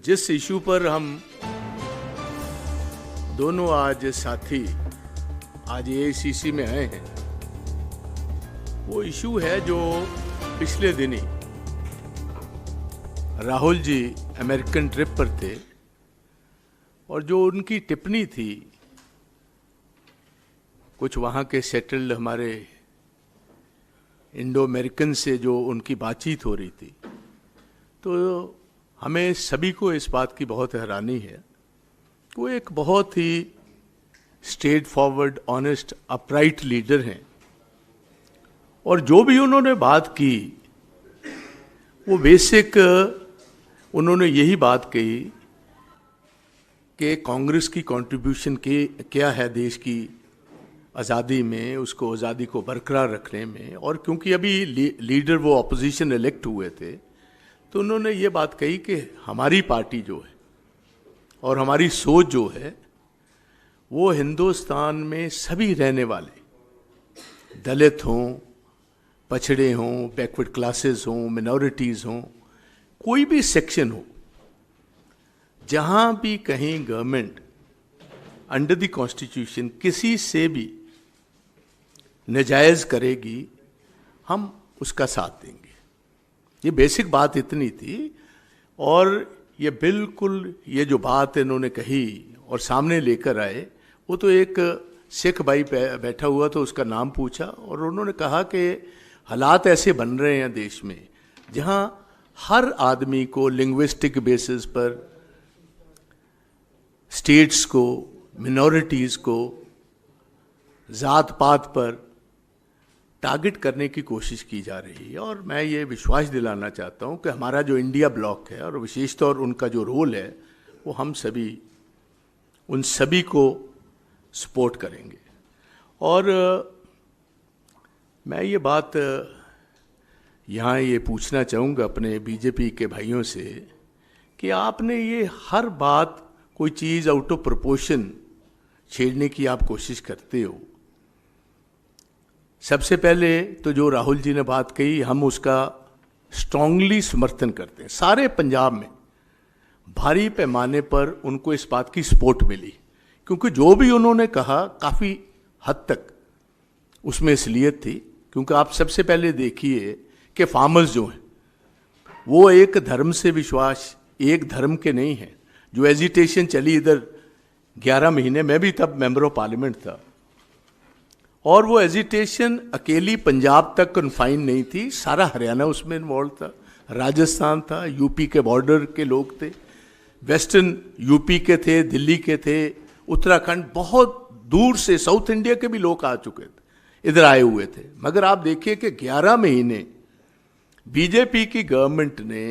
जिस इशू पर हम दोनों आज साथी आज एआईसीसी में आए हैं, वो इशू है जो पिछले दिन ही राहुल जी अमेरिकन ट्रिप पर थे और जो उनकी टिप्पणी थी, कुछ वहाँ के सेटल्ड हमारे इंडो अमेरिकन से जो उनकी बातचीत हो रही थी, तो हमें सभी को इस बात की बहुत हैरानी है। वो एक बहुत ही straightforward, honest, upright leader हैं और जो भी उन्होंने बात की वो बेसिक उन्होंने यही बात कही कि कांग्रेस की कंट्रीब्यूशन क्या है देश की आज़ादी में, उसको आज़ादी को बरकरार रखने में। और क्योंकि अभी लीडर वो अपोजिशन इलेक्ट हुए थे, तो उन्होंने ये बात कही कि हमारी पार्टी जो है और हमारी सोच जो है वो हिंदुस्तान में सभी रहने वाले, दलित हों, पछड़े हों, बैकवर्ड क्लासेस हों, मिनॉरिटीज़ हों, कोई भी सेक्शन हो, जहाँ भी कहीं गवर्नमेंट अंडर द कॉन्स्टिट्यूशन किसी से भी नाजायज़ करेगी, हम उसका साथ देंगे। ये बेसिक बात इतनी थी। और ये बिल्कुल ये जो बात इन्होंने कही और सामने लेकर आए, वो तो एक सिख भाई बैठा हुआ तो उसका नाम पूछा और उन्होंने कहा कि हालात ऐसे बन रहे हैं देश में जहाँ हर आदमी को लिंग्विस्टिक बेसिस पर, स्टेट्स को, मिनॉरिटीज़ को, ज़ात पात पर टारगेट करने की कोशिश की जा रही है। और मैं ये विश्वास दिलाना चाहता हूँ कि हमारा जो इंडिया ब्लॉक है और विशेष तौर उनका जो रोल है, वो हम सभी उन सभी को सपोर्ट करेंगे। और मैं ये बात यहाँ ये पूछना चाहूँगा अपने बीजेपी के भाइयों से कि आपने ये हर बात कोई चीज़ आउट ऑफ प्रोपोर्शन छेड़ने की आप कोशिश करते हो। सबसे पहले तो जो राहुल जी ने बात कही, हम उसका स्ट्रांगली समर्थन करते हैं। सारे पंजाब में भारी पैमाने पर उनको इस बात की सपोर्ट मिली, क्योंकि जो भी उन्होंने कहा काफ़ी हद तक उसमें असलियत थी। क्योंकि आप सबसे पहले देखिए कि फार्मर्स जो हैं वो एक धर्म से विश्वास, एक धर्म के नहीं हैं। जो एजिटेशन चली इधर 11 महीने, मैं भी तब मेंबर ऑफ पार्लियामेंट था, और वो एजिटेशन अकेली पंजाब तक कन्फाइन नहीं थी, सारा हरियाणा उसमें इन्वॉल्व था, राजस्थान था, यूपी के बॉर्डर के लोग थे, वेस्टर्न यूपी के थे, दिल्ली के थे, उत्तराखंड, बहुत दूर से साउथ इंडिया के भी लोग आ चुके थे, इधर आए हुए थे। मगर आप देखिए कि 11 महीने बीजेपी की गवर्नमेंट ने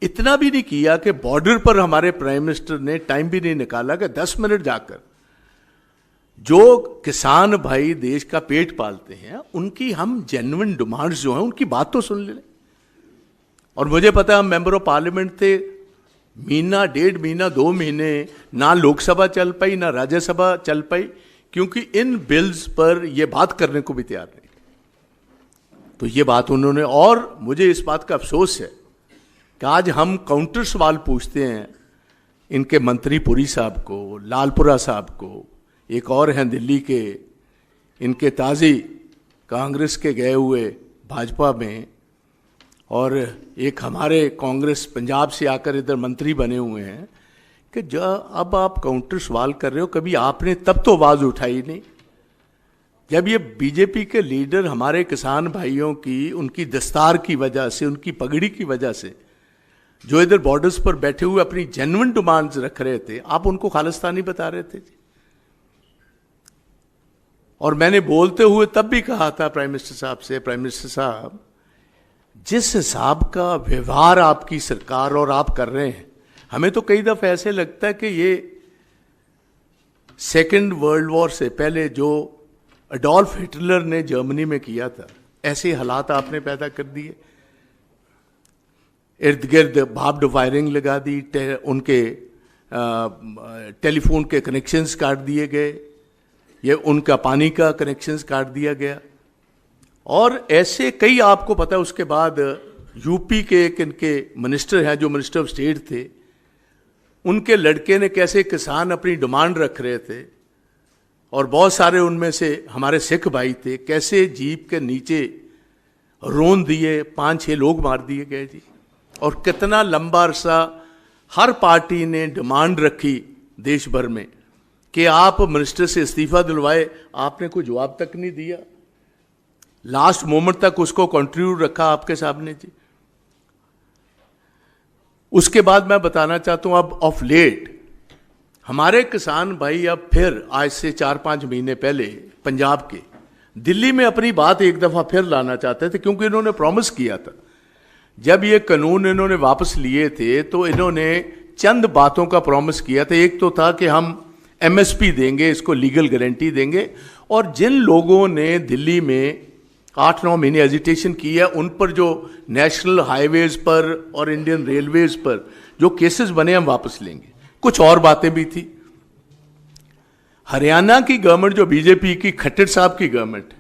इतना भी नहीं किया कि बॉर्डर पर हमारे प्राइम मिनिस्टर ने टाइम भी नहीं निकाला कि 10 मिनट जाकर जो किसान भाई देश का पेट पालते हैं उनकी हम जेन्युइन डिमांड्स जो हैं उनकी बात तो सुन लें। और मुझे पता है हम मेंबर ऑफ पार्लियामेंट थे, महीना, 1.5 महीना, 2 महीने ना लोकसभा चल पाई ना राज्यसभा चल पाई, क्योंकि इन बिल्स पर ये बात करने को भी तैयार नहीं। तो ये बात उन्होंने, और मुझे इस बात का अफसोस है कि आज हम काउंटर सवाल पूछते हैं इनके मंत्री पुरी साहब को, लालपुरा साहब को, एक और हैं दिल्ली के, इनके ताज़ी कांग्रेस के गए हुए भाजपा में, और एक हमारे कांग्रेस पंजाब से आकर इधर मंत्री बने हुए हैं, कि अब आप काउंटर सवाल कर रहे हो, कभी आपने तब तो आवाज़ उठाई नहीं जब ये बीजेपी के लीडर हमारे किसान भाइयों की, उनकी दस्तार की वजह से, उनकी पगड़ी की वजह से, जो इधर बॉर्डर्स पर बैठे हुए अपनी जेन्युइन डिमांड्स रख रहे थे, आप उनको खालिस्तानी बता रहे थे। और मैंने बोलते हुए तब भी कहा था प्राइम मिनिस्टर साहब से, प्राइम मिनिस्टर साहब, जिस हिसाब का व्यवहार आपकी सरकार और आप कर रहे हैं, हमें तो कई दफ़े ऐसे लगता है कि ये सेकेंड वर्ल्ड वॉर से पहले जो एडोल्फ हिटलर ने जर्मनी में किया था, ऐसे हालात आपने पैदा कर दिए। इर्द गिर्द बार्ब्ड वायरिंग लगा दी, उनके टेलीफोन के कनेक्शंस काट दिए गए, ये उनका पानी का कनेक्शंस काट दिया गया, और ऐसे कई आपको पता है। उसके बाद यूपी के एक इनके मिनिस्टर हैं जो मिनिस्टर ऑफ स्टेट थे, उनके लड़के ने कैसे किसान अपनी डिमांड रख रहे थे और बहुत सारे उनमें से हमारे सिख भाई थे, कैसे जीप के नीचे रोन दिए, 5-6 लोग मार दिए गए जी। और कितना लंबा अरसा हर पार्टी ने डिमांड रखी देश भर में कि आप मिनिस्टर से इस्तीफा दिलवाए, आपने कोई जवाब तक नहीं दिया। लास्ट मोमेंट तक उसको कंटिन्यू रखा आपके सामने जी। उसके बाद मैं बताना चाहता हूं, अब ऑफ लेट हमारे किसान भाई अब फिर आज से 4-5 महीने पहले पंजाब के दिल्ली में अपनी बात एक दफा फिर लाना चाहते थे, क्योंकि इन्होंने प्रॉमिस किया था। जब ये कानून इन्होंने वापस लिए थे तो इन्होंने चंद बातों का प्रॉमिस किया था। एक तो था कि हम एमएसपी देंगे, इसको लीगल गारंटी देंगे, और जिन लोगों ने दिल्ली में 8-9 महीने एजिटेशन की है उन पर जो नेशनल हाईवेज पर और इंडियन रेलवेज पर जो केसेस बने हम वापस लेंगे। कुछ और बातें भी थी। हरियाणा की गवर्नमेंट जो बीजेपी की खट्टर साहब की गवर्नमेंट,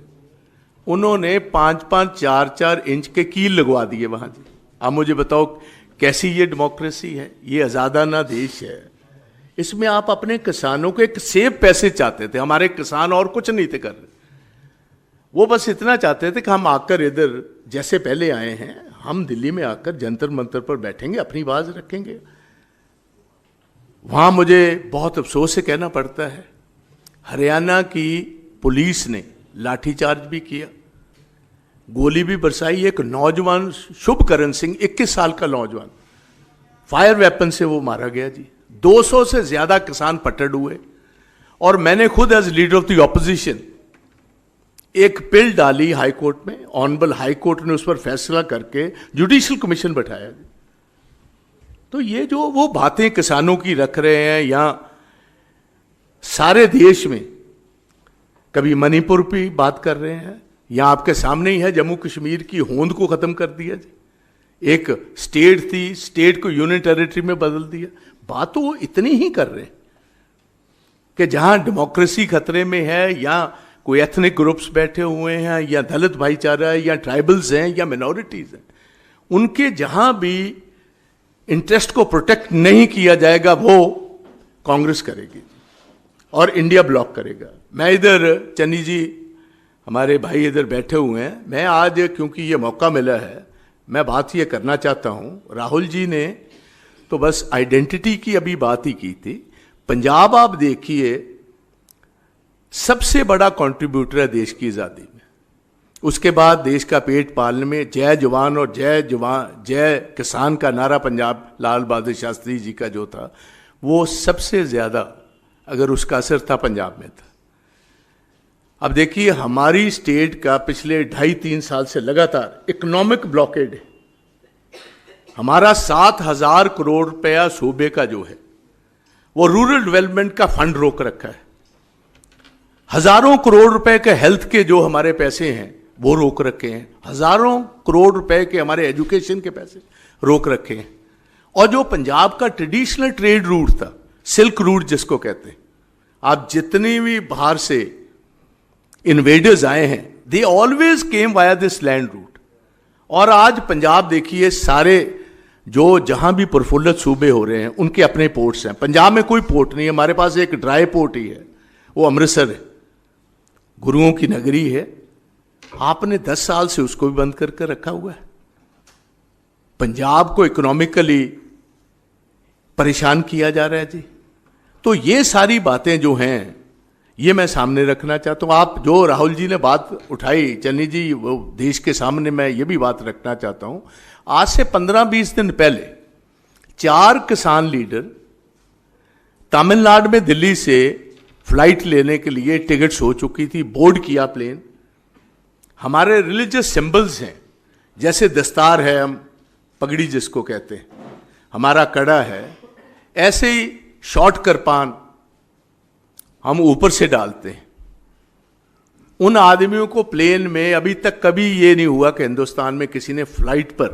उन्होंने 5-5, 4-4 इंच के कील लगवा दिए वहां जी। आप मुझे बताओ कैसी ये डेमोक्रेसी है? ये आजादाना देश है। इसमें आप अपने किसानों को एक सेब पैसे चाहते थे। हमारे किसान और कुछ नहीं थे कर रहे, वो बस इतना चाहते थे कि हम आकर इधर जैसे पहले आए हैं, हम दिल्ली में आकर जंतर मंतर पर बैठेंगे, अपनी आवाज रखेंगे। वहां मुझे बहुत अफसोस से कहना पड़ता है, हरियाणा की पुलिस ने लाठीचार्ज भी किया, गोली भी बरसाई। एक नौजवान शुभकरण सिंह 21 साल का नौजवान फायर वेपन से वो मारा गया जी। 200 से ज्यादा किसान पटड़ हुए। और मैंने खुद as leader of the opposition एक बिल डाली हाई कोर्ट में, ऑनरेबल हाई कोर्ट ने उस पर फैसला करके जुडिशियल कमीशन बैठाया। तो ये जो वो बातें किसानों की रख रहे हैं, या सारे देश में कभी मणिपुर की बात कर रहे हैं, या आपके सामने ही है जम्मू कश्मीर की होंद को खत्म कर दिया जी। एक स्टेट थी, स्टेट को यूनियन टेरिटरी में बदल दिया। बात तो वो इतनी ही कर रहे हैं कि जहां डेमोक्रेसी खतरे में है, या कोई एथनिक ग्रुप्स बैठे हुए हैं, या दलित भाईचारा है, या ट्राइबल्स हैं, या मिनॉरिटीज हैं, उनके जहां भी इंटरेस्ट को प्रोटेक्ट नहीं किया जाएगा वो कांग्रेस करेगी और इंडिया ब्लॉक करेगा। मैं इधर, चन्नी जी हमारे भाई इधर बैठे हुए हैं, मैं आज क्योंकि ये मौका मिला है मैं बात ये करना चाहता हूं। राहुल जी ने तो बस आइडेंटिटी की अभी बात ही की थी। पंजाब आप देखिए सबसे बड़ा कंट्रीब्यूटर है देश की आज़ादी में। उसके बाद देश का पेट पालने में जय जवान और जय किसान का नारा पंजाब लाल बहादुर शास्त्री जी का जो था, वो सबसे ज्यादा अगर उसका असर था पंजाब में था। अब देखिए हमारी स्टेट का पिछले 2.5-3 साल से लगातार इकोनॉमिक ब्लॉकेड है। हमारा 7,000 करोड़ रुपया सूबे का जो है वो रूरल डेवलपमेंट का फंड रोक रखा है। हजारों करोड़ रुपए के हेल्थ के जो हमारे पैसे हैं वो रोक रखे हैं। हजारों करोड़ रुपए के हमारे एजुकेशन के पैसे रोक रखे हैं। और जो पंजाब का ट्रेडिशनल ट्रेड रूट था, सिल्क रूट जिसको कहते हैं, आप जितनी भी बाहर से इन्वेडर्स आए हैं, they always came via this land route. और आज पंजाब देखिए सारे जो जहां भी प्रफुल्लित सूबे हो रहे हैं उनके अपने पोर्ट्स हैं। पंजाब में कोई पोर्ट नहीं है, हमारे पास एक ड्राई पोर्ट ही है, वो अमृतसर है, गुरुओं की नगरी है। आपने 10 साल से उसको भी बंद करके रखा हुआ है। पंजाब को इकोनॉमिकली परेशान किया जा रहा है जी। तो ये सारी बातें जो हैं ये मैं सामने रखना चाहता हूं। आप जो राहुल जी ने बात उठाई, चन्नी जी, वो देश के सामने मैं ये भी बात रखना चाहता हूं। आज से 15-20 दिन पहले 4 किसान लीडर तमिलनाडु में दिल्ली से फ्लाइट लेने के लिए टिकट्स हो चुकी थी, बोर्ड किया प्लेन। हमारे रिलीजियस सिंबल्स हैं, जैसे दस्तार है, हम पगड़ी जिसको कहते हैं, हमारा कड़ा है, ऐसे ही शॉर्ट करपान हम ऊपर से डालते हैं। उन आदमियों को प्लेन में अभी तक कभी ये नहीं हुआ कि हिंदुस्तान में किसी ने फ्लाइट पर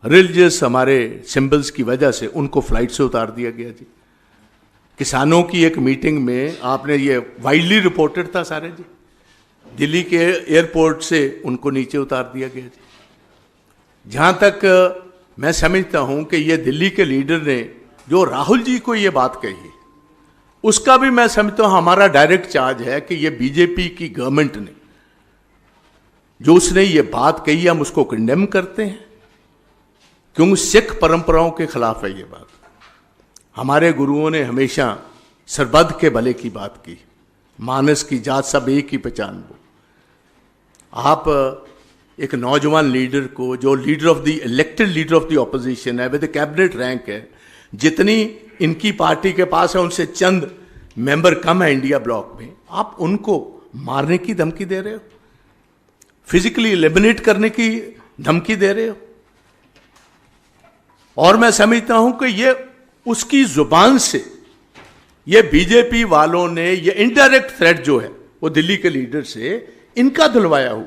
रिलीजियस हमारे सिंबल्स की वजह से उनको फ्लाइट से उतार दिया गया जी। किसानों की एक मीटिंग में आपने ये वाइडली रिपोर्टेड था सारे जी, दिल्ली के एयरपोर्ट से उनको नीचे उतार दिया गया जी। जहां तक मैं समझता हूं कि ये दिल्ली के लीडर ने जो राहुल जी को ये बात कही, उसका भी मैं समझता हूं हमारा डायरेक्ट चार्ज है कि ये बीजेपी की गवर्नमेंट ने जो उसने ये बात कही, हम उसको कंडेम करते हैं, क्योंकि सिख परंपराओं के खिलाफ है ये बात। हमारे गुरुओं ने हमेशा सरबद के भले की बात की, मानस की जात सब एक ही पहचान वो। आप एक नौजवान लीडर को, जो leader of the elected leader of the opposition है, विद कैबिनेट रैंक है, जितनी इनकी पार्टी के पास है उनसे चंद मेंबर कम है इंडिया ब्लॉक में, आप उनको मारने की धमकी दे रहे हो, फिजिकली एलिमिनेट करने की धमकी दे रहे हो। और मैं समझता हूं कि ये उसकी जुबान से, ये बीजेपी वालों ने ये इनडायरेक्ट थ्रेट जो है वो दिल्ली के लीडर से इनका धुलवाया हुआ,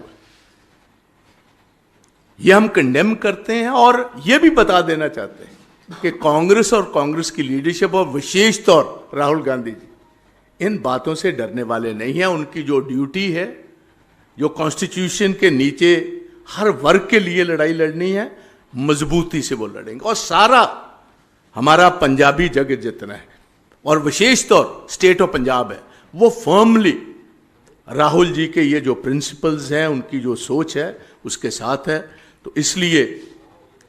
ये हम कंडेम करते हैं। और ये भी बता देना चाहते हैं कि कांग्रेस और कांग्रेस की लीडरशिप और विशेष तौर राहुल गांधी जी इन बातों से डरने वाले नहीं हैं। उनकी जो ड्यूटी है, जो कॉन्स्टिट्यूशन के नीचे हर वर्ग के लिए लड़ाई लड़नी है, मजबूती से वो लड़ेंगे। और सारा हमारा पंजाबी जगत जितना है, और विशेष तौर स्टेट ऑफ पंजाब है, वो फर्मली राहुल जी के ये जो प्रिंसिपल्स हैं, उनकी जो सोच है, उसके साथ है। तो इसलिए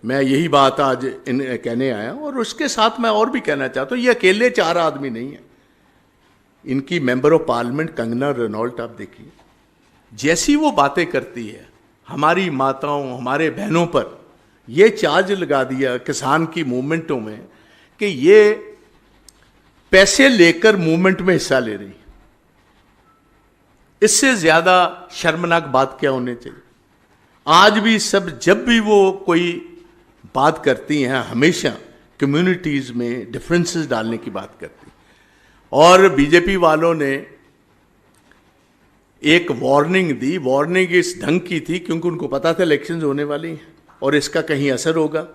मैं यही बात आज कहने आया। और उसके साथ मैं और भी कहना चाहता हूँ, ये अकेले 4 आदमी नहीं है। इनकी member of parliament Kangana Ranaut आप देखिए, जैसी वो बातें करती है, हमारी माताओं, हमारे बहनों पर ये चार्ज लगा दिया किसान की मूवमेंटों में कि ये पैसे लेकर मूवमेंट में हिस्सा ले रही। इससे ज्यादा शर्मनाक बात क्या होनी चाहिए। आज भी सब, जब भी वो कोई बात करती हैं, हमेशा कम्युनिटीज में डिफरेंसेस डालने की बात करती। और बीजेपी वालों ने एक वार्निंग दी, वार्निंग इस ढंग की थी क्योंकि उनको पता था इलेक्शंस होने वाली हैं और इसका कहीं असर होगा।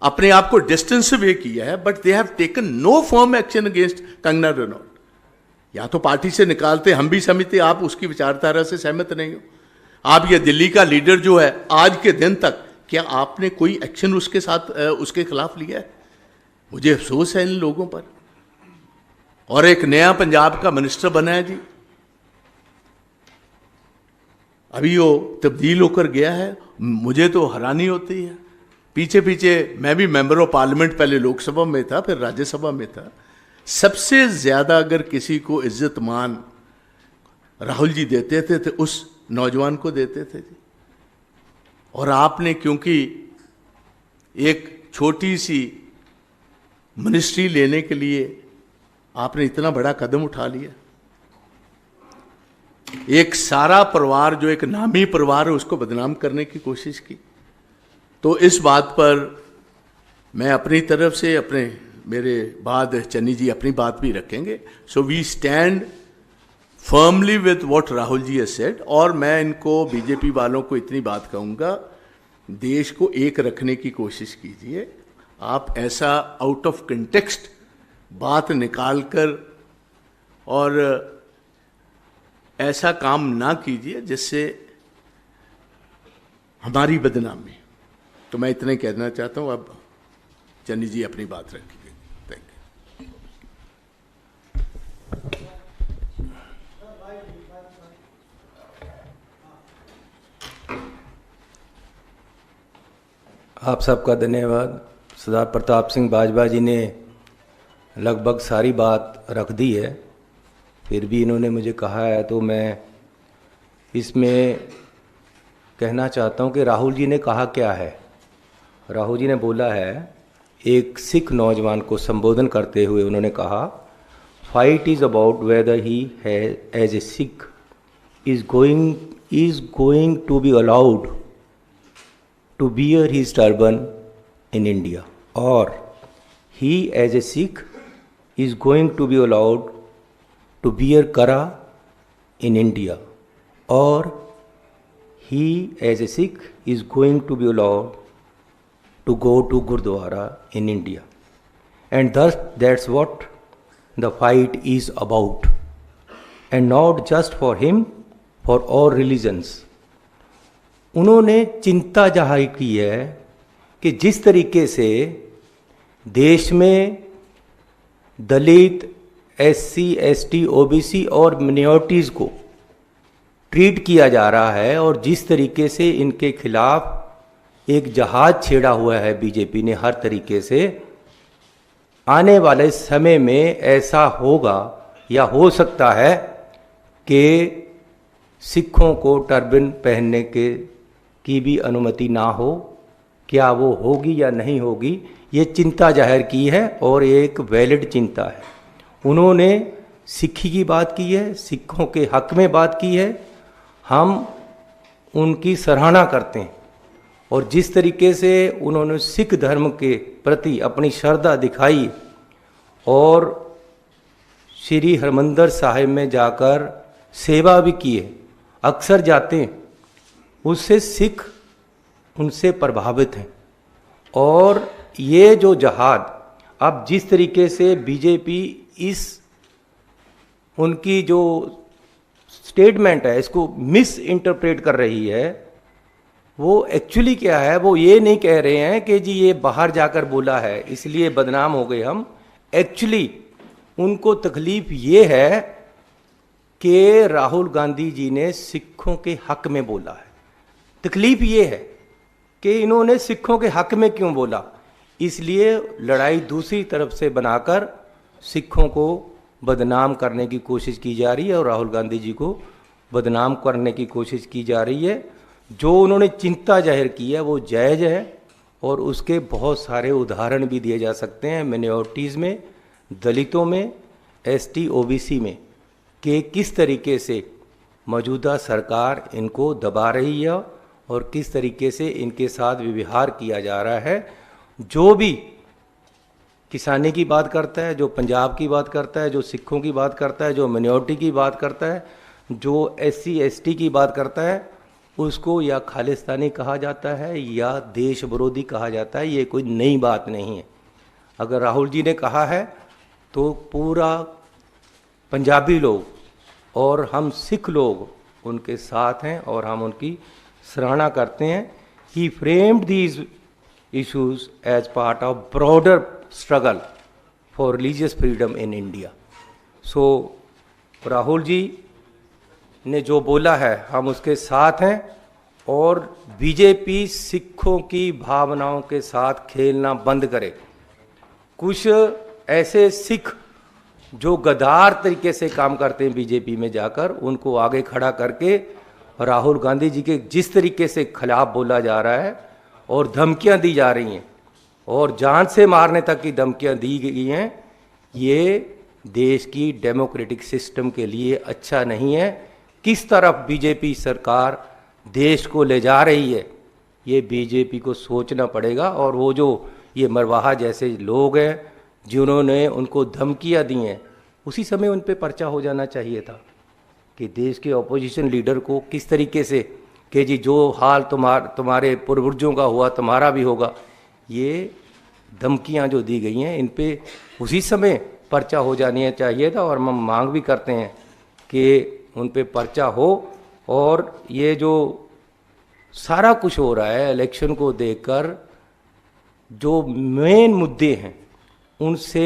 अपने आप को डिस्टेंस वे किया है, but they have taken no firm action against Kangana Ranaut. या तो पार्टी से निकालते, हम भी समझते आप उसकी विचारधारा से सहमत नहीं हो। आप ये दिल्ली का लीडर जो है, आज के दिन तक क्या आपने कोई एक्शन उसके साथ, उसके खिलाफ लिया है? मुझे अफसोस है इन लोगों पर। और एक नया पंजाब का मिनिस्टर बना है जी, अभी वो तब्दील होकर गया है। मुझे तो हैरानी होती है। पीछे पीछे मैं भी मेंबर ऑफ पार्लियामेंट, पहले लोकसभा में था, फिर राज्यसभा में था। सबसे ज्यादा अगर किसी को इज्जत मान राहुल जी देते थे तो उस नौजवान को देते थे जी। और आपने क्योंकि एक छोटी सी मिनिस्ट्री लेने के लिए आपने इतना बड़ा कदम उठा लिया। एक सारा परिवार जो एक नामी परिवार है उसको बदनाम करने की कोशिश की। तो इस बात पर मैं अपनी तरफ से, अपने मेरे बाद चन्नी जी अपनी बात भी रखेंगे। So we stand firmly with what Rahul ji has said. और मैं इनको, बीजेपी वालों को इतनी बात कहूंगा, देश को एक रखने की कोशिश कीजिए। आप ऐसा आउट ऑफ कंटेक्स्ट बात निकालकर और ऐसा काम ना कीजिए जिससे हमारी बदनामी। तो मैं इतना ही कहना चाहता हूं। अब चन्नी जी अपनी बात रखिए। Thank you. आप सबका धन्यवाद। सरदार प्रताप सिंह बाजवा जी ने लगभग सारी बात रख दी है, फिर भी इन्होंने मुझे कहा है तो मैं इसमें कहना चाहता हूं कि राहुल जी ने कहा क्या है। राहुल जी ने बोला है, एक सिख नौजवान को संबोधन करते हुए उन्होंने कहा, fight is about whether he as a Sikh is going to be allowed to bear his turban in India, or he as a Sikh is going to be allowed to bear kara in India, or he as a Sikh is going to be allowed to go to Gurdwara in India. And thus that's what the fight is about, and not just for him, for all religions. उन्होंने चिंता जाहिर की है कि जिस तरीके से देश में दलित, एससी, एसटी, ओबीसी और मिनॉरिटीज़ को ट्रीट किया जा रहा है और जिस तरीके से इनके खिलाफ एक जहाज छेड़ा हुआ है बीजेपी ने हर तरीके से, आने वाले समय में ऐसा होगा या हो सकता है कि सिखों को टर्बन पहनने की भी अनुमति ना हो। क्या वो होगी या नहीं होगी, ये चिंता जाहिर की है और एक वैलिड चिंता है। उन्होंने सिक्खी की बात की है, सिखों के हक में बात की है, हम उनकी सराहना करते हैं। और जिस तरीके से उन्होंने सिख धर्म के प्रति अपनी श्रद्धा दिखाई और श्री हरमंदिर साहिब में जाकर सेवा भी की है, अक्सर जाते हैं, उससे सिख उनसे प्रभावित हैं। और ये जो जहाद अब जिस तरीके से बीजेपी इस उनकी जो स्टेटमेंट है इसको मिस इंटरप्रेट कर रही है, वो एक्चुअली क्या है, वो ये नहीं कह रहे हैं कि जी ये बाहर जाकर बोला है इसलिए बदनाम हो गए हम। एक्चुअली उनको तकलीफ ये है कि राहुल गांधी जी ने सिखों के हक में बोला है। तकलीफ ये है कि इन्होंने सिखों के हक में क्यों बोला, इसलिए लड़ाई दूसरी तरफ से बनाकर सिखों को बदनाम करने की कोशिश की जा रही है और राहुल गांधी जी को बदनाम करने की कोशिश की जा रही है। जो उन्होंने चिंता जाहिर की है वो जायज़ है और उसके बहुत सारे उदाहरण भी दिए जा सकते हैं मिनॉरिटीज़ में, दलितों में, एसटी, ओबीसी में, कि किस तरीके से मौजूदा सरकार इनको दबा रही है और किस तरीके से इनके साथ व्यवहार किया जा रहा है। जो भी किसानी की बात करता है, जो पंजाब की बात करता है, जो सिखों की बात करता है, जो मिनॉरिटी की बात करता है, जो एससी एसटी की बात करता है, उसको या खालिस्तानी कहा जाता है या देश विरोधी कहा जाता है। ये कोई नई बात नहीं है। अगर राहुल जी ने कहा है तो पूरा पंजाबी लोग और हम सिख लोग उनके साथ हैं और हम उनकी सराहना करते हैं। He framed these issues as part of broader struggle for religious freedom in India. So Rahul ji ने जो बोला है हम उसके साथ हैं और बीजेपी सिखों की भावनाओं के साथ खेलना बंद करे। कुछ ऐसे सिख जो गद्दार तरीके से काम करते हैं बीजेपी में जाकर, उनको आगे खड़ा करके राहुल गांधी जी के जिस तरीके से खिलाफ बोला जा रहा है और धमकियां दी जा रही हैं और जान से मारने तक की धमकियां दी गई हैं, ये देश की डेमोक्रेटिक सिस्टम के लिए अच्छा नहीं है। किस तरफ बीजेपी सरकार देश को ले जा रही है ये बीजेपी को सोचना पड़ेगा। और वो जो ये मरवाहा जैसे लोग हैं जिन्होंने उनको धमकियां दी हैं, उसी समय उन पे पर्चा हो जाना चाहिए था कि देश के अपोजिशन लीडर को किस तरीके से कि जी जो हाल तुम्हारे पूर्वजों का हुआ तुम्हारा भी होगा। ये धमकियां जो दी गई हैं इन पे उसी समय पर्चा हो जानी चाहिए था और हम मांग भी करते हैं कि उन पे पर्चा हो। और ये जो सारा कुछ हो रहा है इलेक्शन को देखकर, जो मेन मुद्दे हैं उनसे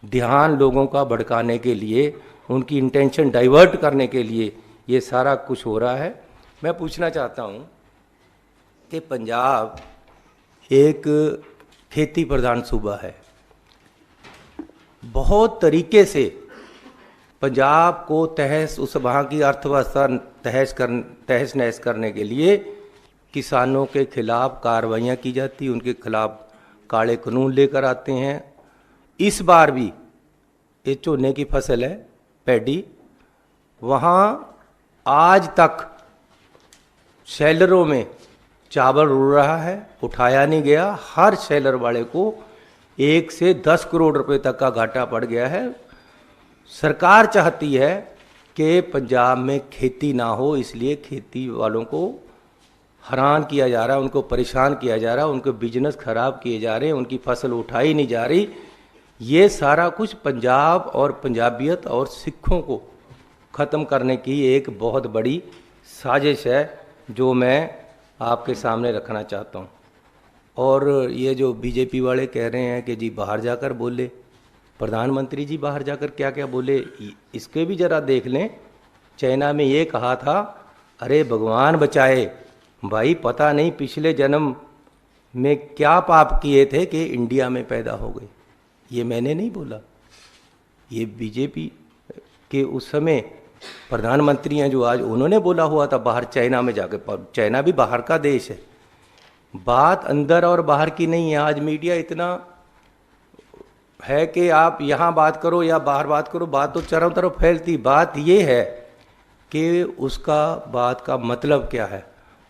ध्यान लोगों का भड़काने के लिए, उनकी इंटेंशन डाइवर्ट करने के लिए ये सारा कुछ हो रहा है। मैं पूछना चाहता हूँ कि पंजाब एक खेती प्रधान सूबा है। बहुत तरीके से पंजाब को उस वहाँ की अर्थव्यवस्था तहस नहस करने के लिए किसानों के खिलाफ कार्रवाइयाँ की जाती, उनके खिलाफ काले कानून लेकर आते हैं। इस बार भी ये झोने की फसल है, पैडी, वहाँ आज तक शैलरों में चावल रुल रहा है, उठाया नहीं गया। हर शैलर वाले को 1 से 10 करोड़ रुपए तक का घाटा पड़ गया है। सरकार चाहती है कि पंजाब में खेती ना हो, इसलिए खेती वालों को हैरान किया जा रहा है, उनको परेशान किया जा रहा है, उनके बिजनेस खराब किए जा रहे हैं, उनकी फसल उठाई नहीं जा रही। ये सारा कुछ पंजाब और पंजाबियत और सिखों को ख़त्म करने की एक बहुत बड़ी साजिश है जो मैं आपके सामने रखना चाहता हूँ। और ये जो बीजेपी वाले कह रहे हैं कि जी बाहर जाकर बोले, प्रधानमंत्री जी बाहर जाकर क्या क्या बोले इसके भी जरा देख लें। चाइना में ये कहा था, अरे भगवान बचाए भाई, पता नहीं पिछले जन्म में क्या पाप किए थे कि इंडिया में पैदा हो गए। ये मैंने नहीं बोला, ये बीजेपी के उस समय प्रधानमंत्री हैं जो आज, उन्होंने बोला हुआ था बाहर चाइना में जाकर। चाइना भी बाहर का देश है, बात अंदर और बाहर की नहीं है। आज मीडिया इतना है कि आप यहाँ बात करो या बाहर बात करो, बात तो चारों तरफ फैलती। बात ये है कि उसका बात का मतलब क्या है।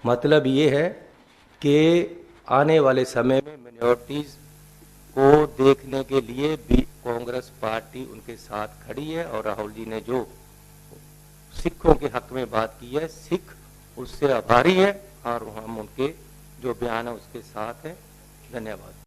मतलब ये है कि आने वाले समय में मिनॉरिटीज़ को देखने के लिए भी कांग्रेस पार्टी उनके साथ खड़ी है। और राहुल जी ने जो सिखों के हक में बात की है, सिख उससे आभारी है और हम उनके जो बयान है उसके साथ हैं। धन्यवाद।